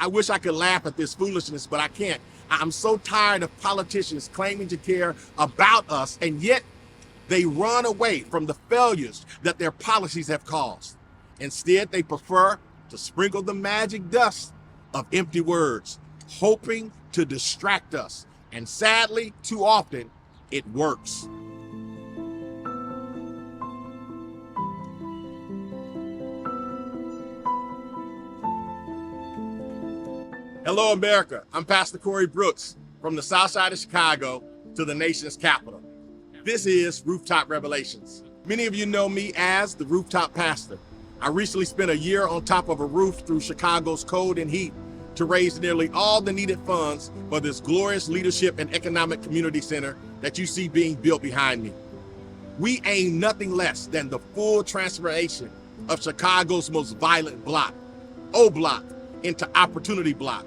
I wish I could laugh at this foolishness, but I can't. I'm so tired of politicians claiming to care about us, and yet they run away from the failures that their policies have caused. Instead, they prefer to sprinkle the magic dust of empty words, hoping to distract us. And sadly, too often, it works. Hello, America. I'm Pastor Corey Brooks from the Southside of Chicago to the nation's capital. This is Rooftop Revelations. Many of you know me as the Rooftop Pastor. I recently spent a year on top of a roof through Chicago's cold and heat to raise nearly all the needed funds for this glorious leadership and economic community center that you see being built behind me. We aim nothing less than the full transformation of Chicago's most violent block, O Block, into Opportunity Block.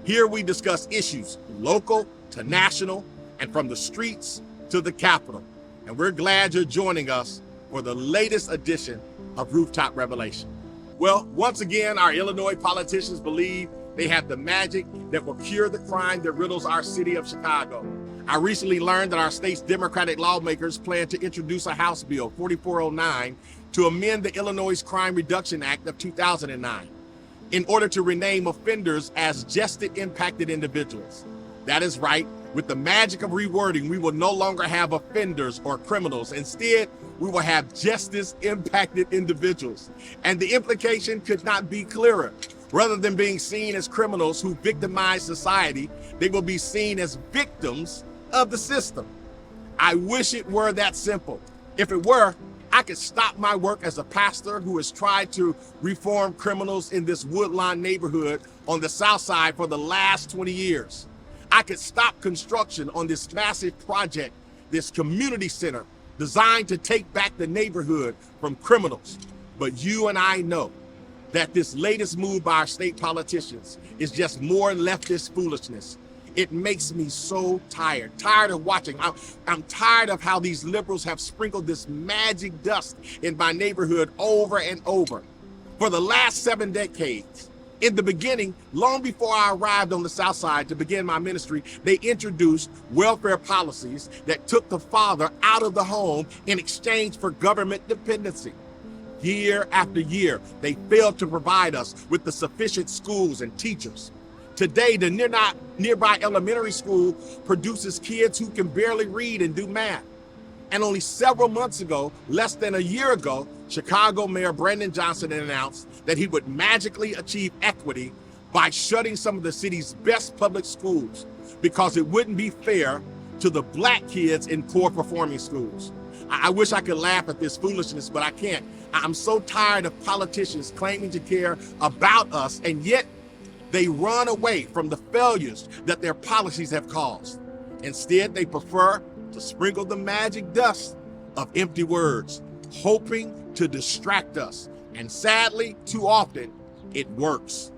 Here we discuss issues local to national and from the streets to the Capitol. And we're glad you're joining us for the latest edition of Rooftop Revelation. Well, once again, our Illinois politicians believe they have the magic that will cure the crime that riddles our city of Chicago. I recently learned that our state's Democratic lawmakers plan to introduce a House Bill 4409 to amend the Illinois Crime Reduction Act of 2009. In order to rename offenders as justice-impacted individuals. That is right. With the magic of rewording, we will no longer have offenders or criminals. Instead, we will have justice-impacted individuals. And the implication could not be clearer. Rather than being seen as criminals who victimize society, they will be seen as victims of the system. I wish it were that simple. If it were, I could stop my work as a pastor who has tried to reform criminals in this Woodlawn neighborhood on the South Side for the last 20 years. I could stop construction on this massive project, this community center designed to take back the neighborhood from criminals. But you and I know that this latest move by our state politicians is just more leftist foolishness. It makes me so tired of watching. I'm tired of how these liberals have sprinkled this magic dust in my neighborhood over and over. For the last 7 decades, in the beginning, long before I arrived on the South Side to begin my ministry, they introduced welfare policies that took the father out of the home in exchange for government dependency. Year after year, they failed to provide us with the sufficient schools and teachers. Today, the nearby elementary school produces kids who can barely read and do math. And only several months ago, less than a year ago, Chicago Mayor Brandon Johnson announced that he would magically achieve equity by shutting some of the city's best public schools because it wouldn't be fair to the Black kids in poor performing schools. I wish I could laugh at this foolishness, but I can't. I'm so tired of politicians claiming to care about us, and yet they run away from the failures that their policies have caused. Instead, they prefer to sprinkle the magic dust of empty words, hoping to distract us. And sadly, too often, it works.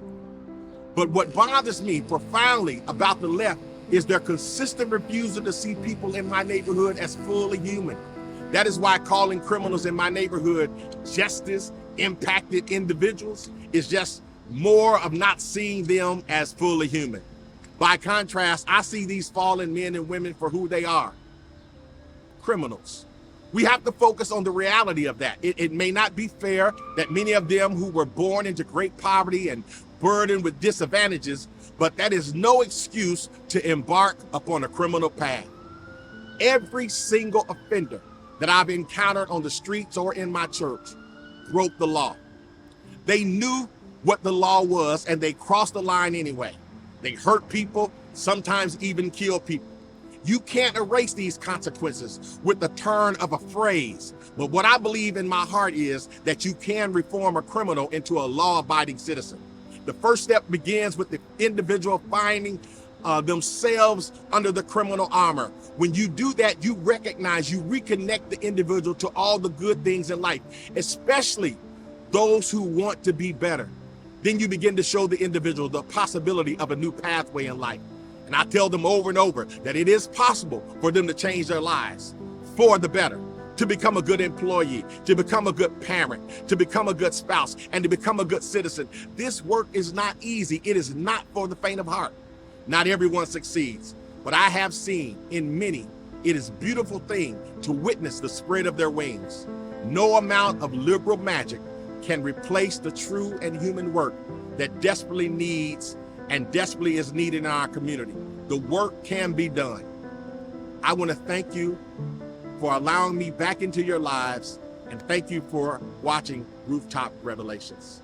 But what bothers me profoundly about the left is their consistent refusal to see people in my neighborhood as fully human. That is why calling criminals in my neighborhood justice-impacted individuals is just more of not seeing them as fully human. By contrast, I see these fallen men and women for who they are, criminals. We have to focus on the reality of that. It may not be fair that many of them who were born into great poverty and burdened with disadvantages, but that is no excuse to embark upon a criminal path. Every single offender that I've encountered on the streets or in my church broke the law. They knew what the law was, and they crossed the line anyway. They hurt people, sometimes even kill people. You can't erase these consequences with the turn of a phrase. But what I believe in my heart is that you can reform a criminal into a law-abiding citizen. The first step begins with the individual finding themselves under the criminal armor. When you do that, you recognize, you reconnect the individual to all the good things in life, especially those who want to be better. Then you begin to show the individual the possibility of a new pathway in life. And I tell them over and over that it is possible for them to change their lives for the better. to become a good employee, to become a good parent, to become a good spouse, and to become a good citizen. This work is not easy. It is not for the faint of heart. Not everyone succeeds, but I have seen in many, it is a beautiful thing to witness the spread of their wings. No amount of liberal magic can replace the true and human work that desperately needs and desperately is needed in our community. The work can be done. I want to thank you for allowing me back into your lives, and thank you for watching Rooftop Revelations.